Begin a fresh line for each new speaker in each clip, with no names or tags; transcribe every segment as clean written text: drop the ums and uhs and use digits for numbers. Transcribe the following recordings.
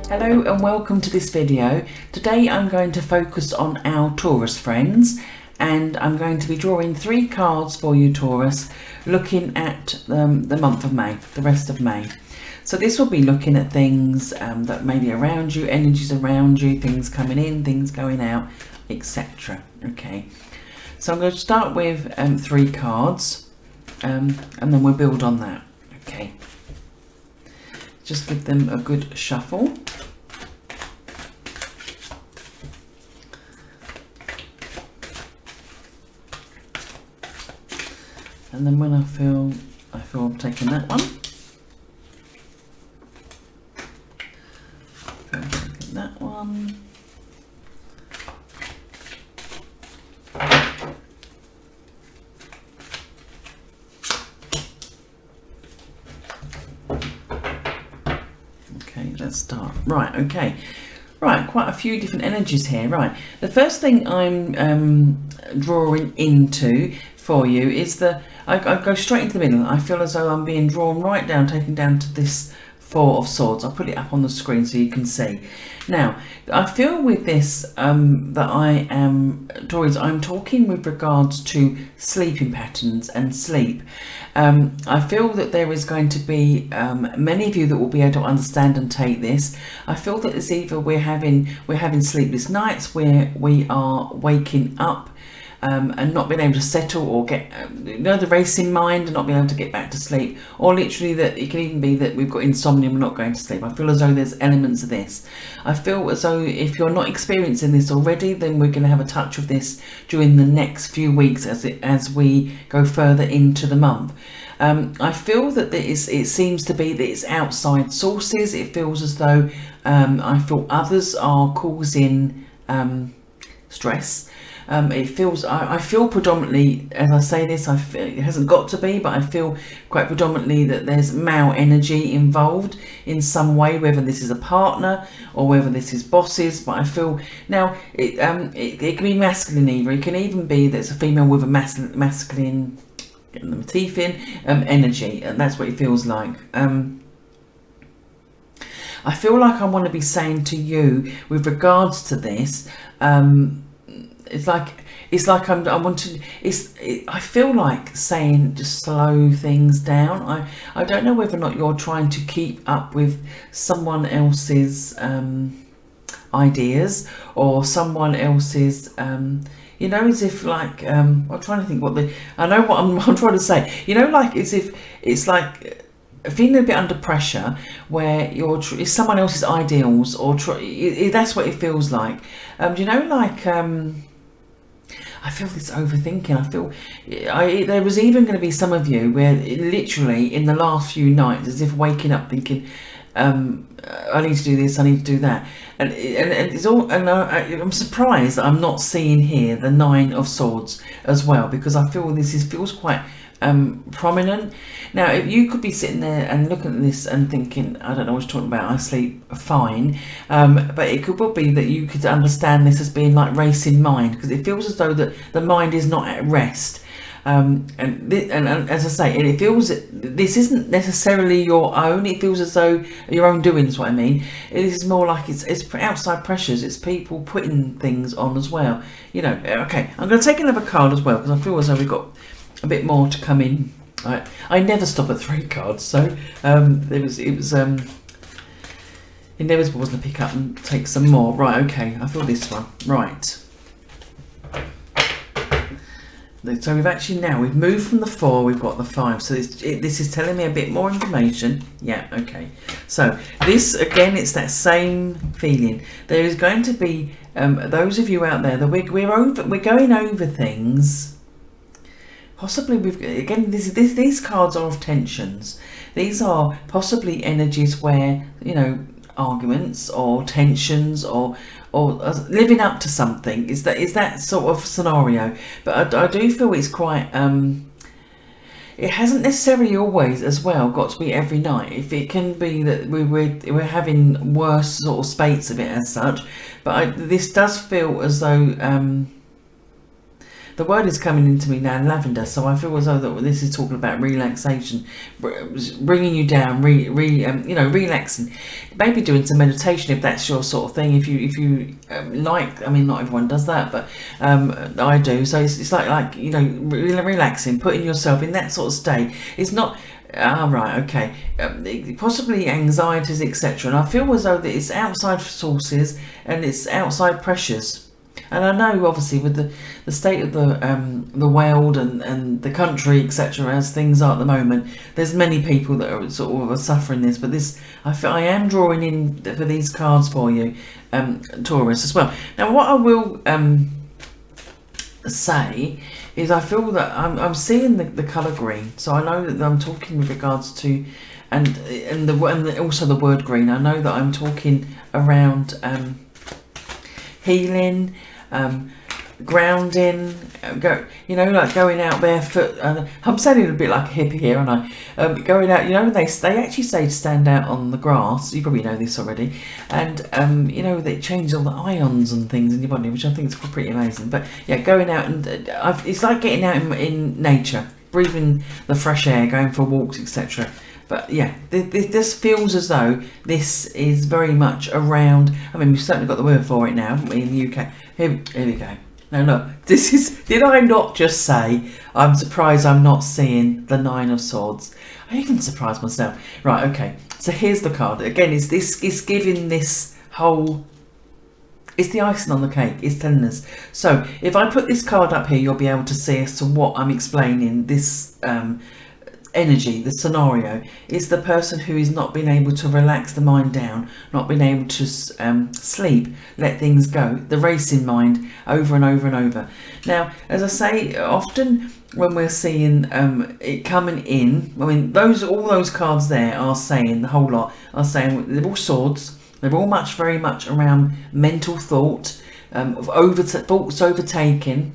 Hello and welcome to this video. Today I'm going to focus on our Taurus friends, and I'm going to be drawing 3 cards for you, Taurus, looking at the month of May, the rest of May. So this will be looking at things that may be around you, energies around you, things coming in, things going out, etc. Okay, so I'm going to start with 3 cards and then we'll build on that. Okay, just give them a good shuffle. And then when I feel I'm taking that one. I'm taking that one. Okay, let's start. Right, okay. Right, quite a few different energies here. Right, the first thing I'm drawing into for you is I go straight into the middle. I feel as though I'm being drawn right down, taken down to this 4 of Swords. I'll put it up on the screen so you can see. Now, I feel with this that I am, Taurus, I'm talking with regards to sleeping patterns and sleep. I feel that there is going to be many of you that will be able to understand and take this. I feel that it's either we're having sleepless nights where we are waking up and not being able to settle or get the racing mind and not being able to get back to sleep, or literally that it can even be that we've got insomnia and we're not going to sleep. I feel as though there's elements of this. I feel as though if you're not experiencing this already, then we're going to have a touch of this during the next few weeks as we go further into the month. I feel that it seems to be that it's outside sources. It feels as though I feel others are causing stress. It feels, I feel predominantly, as I say this, it hasn't got to be, but I feel quite predominantly that there's male energy involved in some way, whether this is a partner or whether this is bosses. But I feel now it can be masculine either. It can even be that it's a female with a masculine, getting them teeth in, energy, and that's what it feels like. I feel like I want to be saying to you with regards to this, I feel like saying just slow things down. I don't know whether or not you're trying to keep up with someone else's ideas or someone else's as if like I'm trying to think I know what I'm trying to say. Like as if it's like feeling a bit under pressure where it's someone else's ideals or that's what it feels like. I feel this overthinking. I feel there was even going to be some of you where literally in the last few nights, as if waking up thinking, I need to do this, I need to do that, and it's all. And I'm surprised that I'm not seeing here the 9 of Swords as well, because I feel feels quite prominent. Now, if you could be sitting there and looking at this and thinking, I don't know what you're talking about, I sleep fine, but it could well be that you could understand this as being like racing mind, because it feels as though that the mind is not at rest. And as I say, it feels this isn't necessarily your own. It feels as though your own doing is what I mean. It is more like it's outside pressures. It's people putting things on as well. Okay, I'm going to take another card as well, because I feel as though we've got a bit more to come in. I never stop at 3 cards, so it was inevitable, wasn't to pick up and take some more. Right, okay, I feel this one. Right. So we've moved from the 4, we've got the 5. So this is telling me a bit more information. Yeah, okay. So this, again, it's that same feeling. There is going to be those of you out there that we're going over things. Possibly these cards are of tensions. These are possibly energies where, arguments or tensions or living up to something is that sort of scenario. But I do feel it's quite it hasn't necessarily always as well got to be every night. If it can be that we're having worse sort of spates of it as such, but this does feel as though the word is coming into me now, lavender. So I feel as though that this is talking about relaxation, bringing you down, relaxing. Maybe doing some meditation if that's your sort of thing. If you like, I mean, not everyone does that, but I do. So it's like relaxing, putting yourself in that sort of state. It's not. Right, okay. Possibly anxieties, etc. And I feel as though that it's outside sources and it's outside pressures. And I know, obviously, with the state of the world and the country, etc., as things are at the moment, there's many people that are sort of suffering this. But I am drawing in for these cards for you, Taurus, as well. Now, what I will say is I feel that I'm seeing the colour green, so I know that I'm talking with regards to, and also the word green. I know that I'm talking around healing, grounding, like going out barefoot. I'm sounding a bit like a hippie here, aren't I? Going out, they actually say to stand out on the grass. You probably know this already, and they change all the ions and things in your body, which I think is pretty amazing. But yeah, going out and it's like getting out in nature, breathing the fresh air, going for walks, etc. But yeah, this feels as though this is very much around. I mean, we've certainly got the word for it now, haven't we, in the UK? Here we go. No, look, this is. Did I not just say I'm surprised I'm not seeing the Nine of Swords? I even surprised myself. Right, okay. So here's the card. Again, it's giving this whole. It's the icing on the cake. It's telling us. So if I put this card up here, you'll be able to see as to what I'm explaining. This energy, the scenario, is the person who is not being able to relax the mind down, not being able to sleep, let things go, the racing mind over and over and over. Now, as I say, often when we're seeing it coming in, I mean, all those cards there are saying, the whole lot are saying, they're all swords, they're all very much around mental thought, of thoughts overtaking,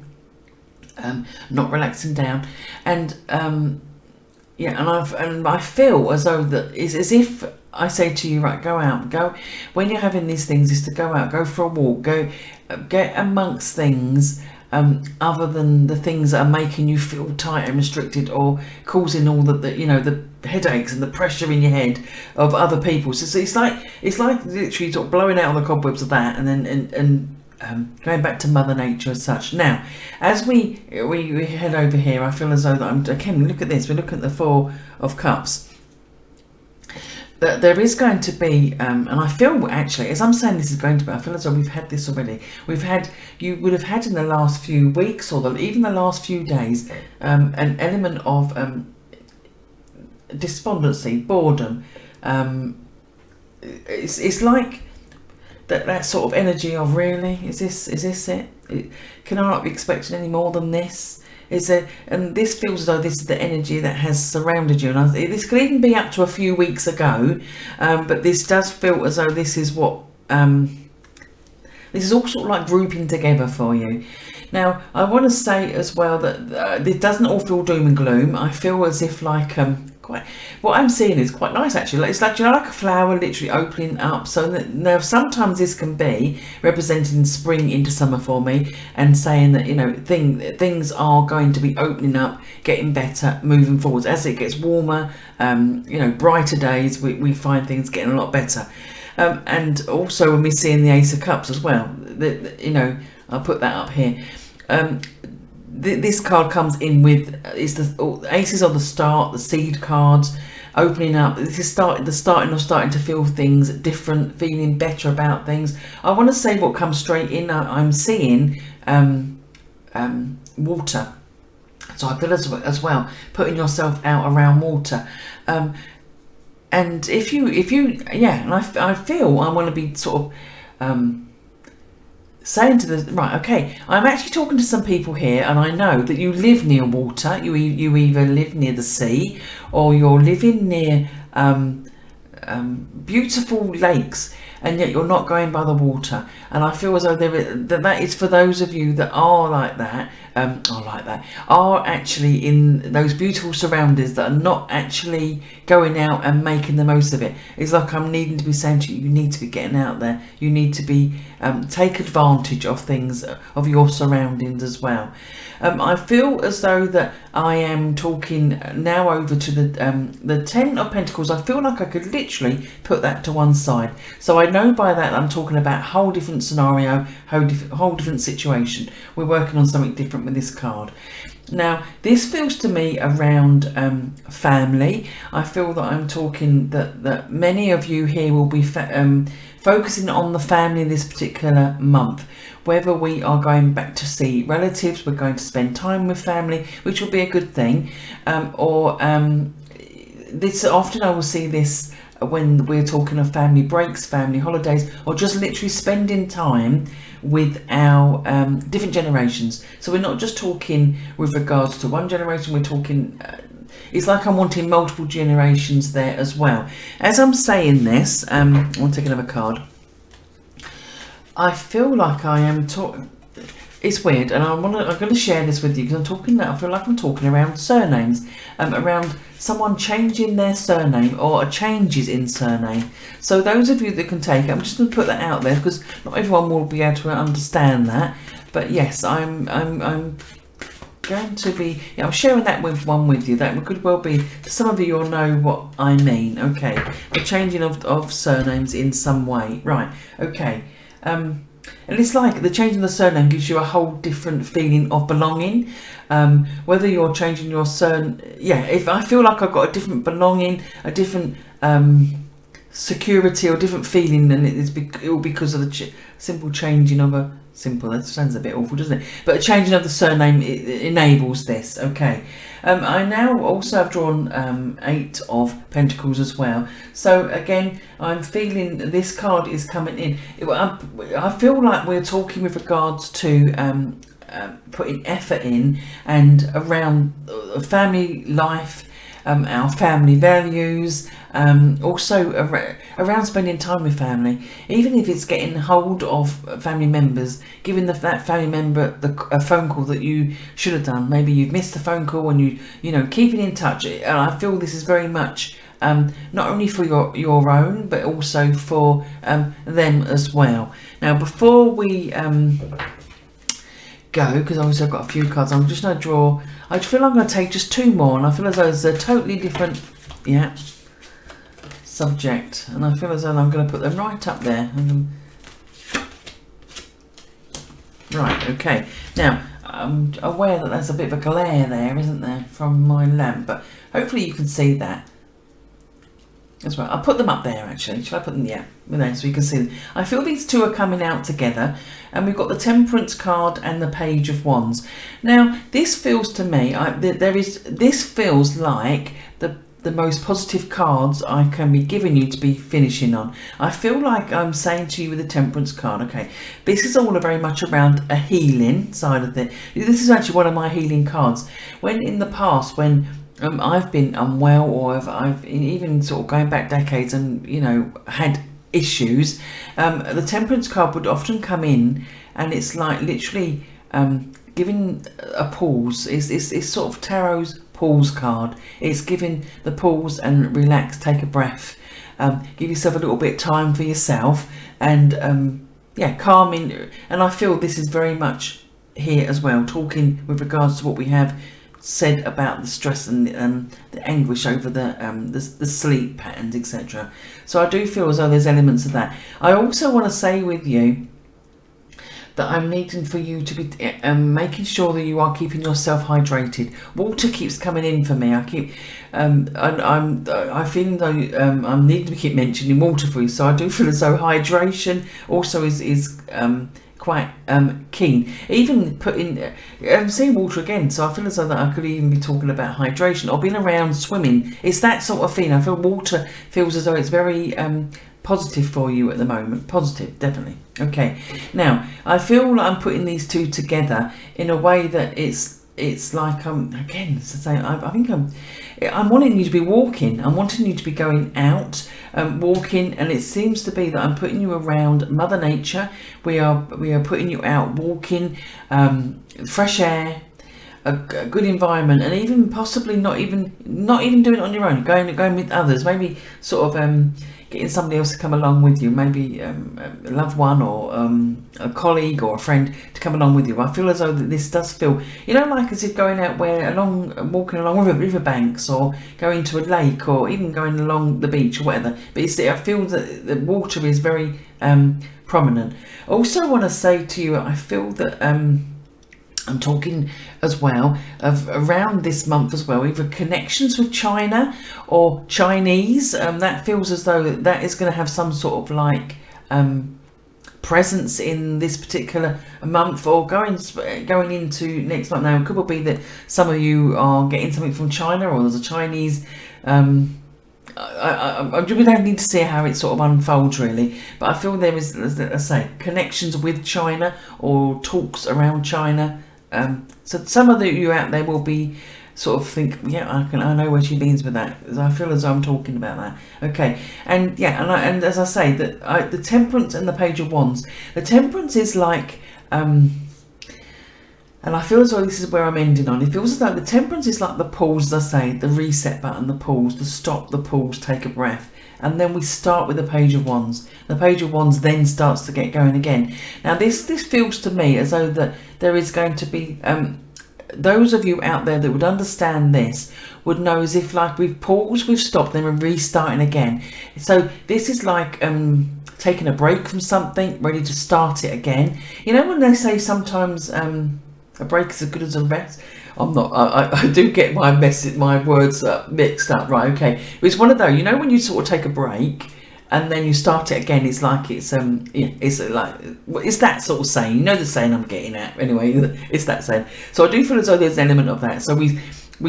not relaxing down, and and I feel as though that is as if I say to you, right, go when you're having these things, is to go out, go for a walk, go get amongst things other than the things that are making you feel tight and restricted or causing all the headaches and the pressure in your head of other people. So it's like literally sort of blowing out all the cobwebs of that, and then going back to Mother Nature as such. Now, as we head over here, I feel as though that again, look at this. We're looking at the Four of Cups. That there is going to be, and I feel actually, as I'm saying this is going to be, I feel as though we've had this already. You would have had in the last few weeks or even the last few days, an element of despondency, boredom. It's like that sort of energy of, really, is this it? Can I not be expecting any more than this? And this feels as though this is the energy that has surrounded you, and this could even be up to a few weeks ago, but this does feel as though this is what this is all sort of like grouping together for you. Now, I want to say as well that it doesn't all feel doom and gloom. I feel as if what I'm seeing is quite nice, actually. It's like, like a flower literally opening up. So now sometimes this can be representing spring into summer for me, and saying that things are going to be opening up, getting better, moving forwards as it gets warmer. Brighter days, we find things getting a lot better. And also when we're seeing the Ace of Cups as well, I'll put that up here. This card comes in with the aces on the start, the seed cards, opening up. This is starting to feel things different, feeling better about things. I want to say what comes straight in. I'm seeing water. So I feel as well putting yourself out around water. And if you and I feel I want to be sort of saying to right, okay, I'm actually talking to some people here, and I know that you live near water. You either live near the sea, or you're living near beautiful lakes, and yet you're not going by the water. And I feel as though that is for those of you that are like that, I like that, are actually in those beautiful surroundings that are not actually going out and making the most of it. It's like I'm needing to be saying to you, you need to be getting out there. You need to be take advantage of things, of your surroundings as well. I feel as though that I am talking now over to the Ten of Pentacles. I feel like I could literally put that to one side. So I know by that I'm talking about a whole different scenario, whole different situation. We're working on something different with this card. Now, this feels to me around family. I feel that I'm talking that many of you here will be focusing on the family this particular month. Whether we are going back to see relatives, we're going to spend time with family, which will be a good thing, or this often I will see this when we're talking of family breaks, family holidays, or just literally spending time with our different generations. So we're not just talking with regards to one generation, we're talking it's like I'm wanting multiple generations there as well. As I'm saying this, I'll take another card. I feel like I am talking. It's weird, and I'm going to share this with you because I feel like I'm talking around surnames, around someone changing their surname or changes in surname. So those of you that can take it, I'm just going to put that out there because not everyone will be able to understand that. But yes, I'm going to be. I'm sharing that with you. That could well be. Some of you will know what I mean. Okay, the changing of surnames in some way. Right. Okay. And it's like the changing the surname gives you a whole different feeling of belonging. Whether you're changing your if I feel like I've got a different belonging, a different security or different feeling, and it will because of the simple changing of a that sounds a bit awful, doesn't it? But a changing of the surname enables this. Okay. I now also have drawn 8 of Pentacles as well. So again, I'm feeling this card is coming in. I feel like we're talking with regards to putting effort in and around family life, our family values, also around spending time with family, even if it's getting hold of family members, giving that family member a phone call that you should have done. Maybe you've missed a phone call and you know keeping in touch. And I feel this is very much not only for your own but also for them as well. Now before we go, because obviously I've got a few cards, I'm just going to draw. I feel like I'm going to take just 2 more, and I feel as though it's a totally different subject, and I feel as though I'm going to put them right up there. Right, okay. Now I'm aware that there's a bit of a glare there, isn't there, from my lamp, but hopefully you can see that. That's right. I'll put them up there actually. Shall I put them? Yeah, there so you can see them. I feel these two are coming out together, and we've got the Temperance card and the Page of Wands. Now, this feels to me, this feels like the most positive cards I can be giving you to be finishing on. I feel like I'm saying to you with the Temperance card, okay, this is all very much around a healing side of it. This is actually one of my healing cards. When in the past, when I've been unwell, or I've even sort of going back decades and had issues, the Temperance card would often come in, and it's like literally giving a pause. It's sort of tarot's pause card. It's giving the pause and relax, take a breath, give yourself a little bit of time for yourself, and calming. And I feel this is very much here as well, talking with regards to what we have said about the stress and the anguish over the sleep patterns, etc. So I do feel as though there's elements of that. I also want to say with you that I'm needing for you to be making sure that you are keeping yourself hydrated. Water keeps coming in for me. I keep I feel though I'm needing to keep mentioning water for you. So I do feel as though hydration also is quite keen. Even I'm seeing water again, so I feel as though that I could even be talking about hydration or being around swimming. It's that sort of thing. I feel water feels as though it's very positive for you at the moment. Positive, definitely. Okay, now I feel like I'm putting these two together in a way that it's like again, it's the same. I think I'm wanting you to be walking. I'm wanting you to be going out, walking, and it seems to be that I'm putting you around Mother Nature. We are putting you out walking, fresh air, a good environment, and even possibly not even doing it on your own, going with others, maybe sort of getting somebody else to come along with you, maybe a loved one or a colleague or a friend to come along with you. I feel as though that this does feel, like as if going out walking along river banks, or going to a lake, or even going along the beach or whatever. But I feel that the water is very prominent. Also, I want to say to you, I feel that I'm talking as well of around this month as well, either connections with China or Chinese. That feels as though that is going to have some sort of like presence in this particular month, or going into next month. Now, it could be that some of you are getting something from China, or there's a Chinese. We don't need to see how it sort of unfolds really, but I feel there is, as I say, connections with China or talks around China. So some of you out there will be sort of think, yeah, I know where she leans with that. I feel as though I'm talking about that. Okay, and yeah, and as I say, that the Temperance and the Page of Wands. The Temperance is like, and I feel as though this is where I'm ending on. It feels as though the Temperance is like the pause, as I say, the reset button, the pause, the stop, the pause, take a breath. And then we start with the Page of Wands. The Page of Wands then starts to get going again. Now this feels to me as though that there is going to be, those of you out there that would understand this would know as if like we've paused, we've stopped, then we're restarting again. So this is like taking a break from something, ready to start it again. When they say sometimes a break is as good as a rest. I do get my words mixed up, right? Okay, it's one of those. When you sort of take a break and then you start it again, it's like it's that sort of saying. The saying I'm getting at. Anyway, it's that saying. So I do feel as though there's an element of that. So we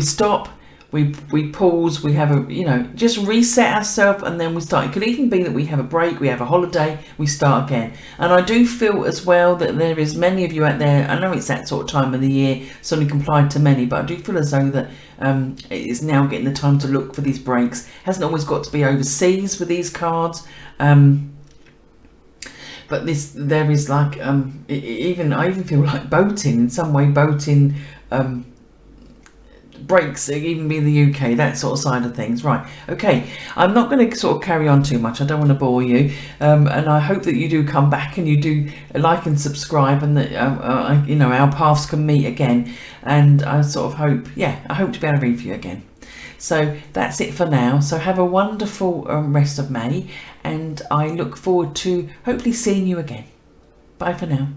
stop. We pause, we have just reset ourselves, and then we start. It could even be that we have a break, we have a holiday, we start again. And I do feel as well that there is many of you out there, I know it's that sort of time of the year, it's only complied to many, but I do feel as though that it is now getting the time to look for these breaks. It hasn't always got to be overseas with these cards. But there is like, I even feel like boating in some way, breaks, even be in the UK, that sort of side of things. Right, okay, I'm not going to sort of carry on too much. I don't want to bore you, and I hope that you do come back and you do like and subscribe, and that our paths can meet again. And I sort of hope, I hope to be able to read for you again. So that's it for now. So have a wonderful rest of May, and I look forward to hopefully seeing you again. Bye for now.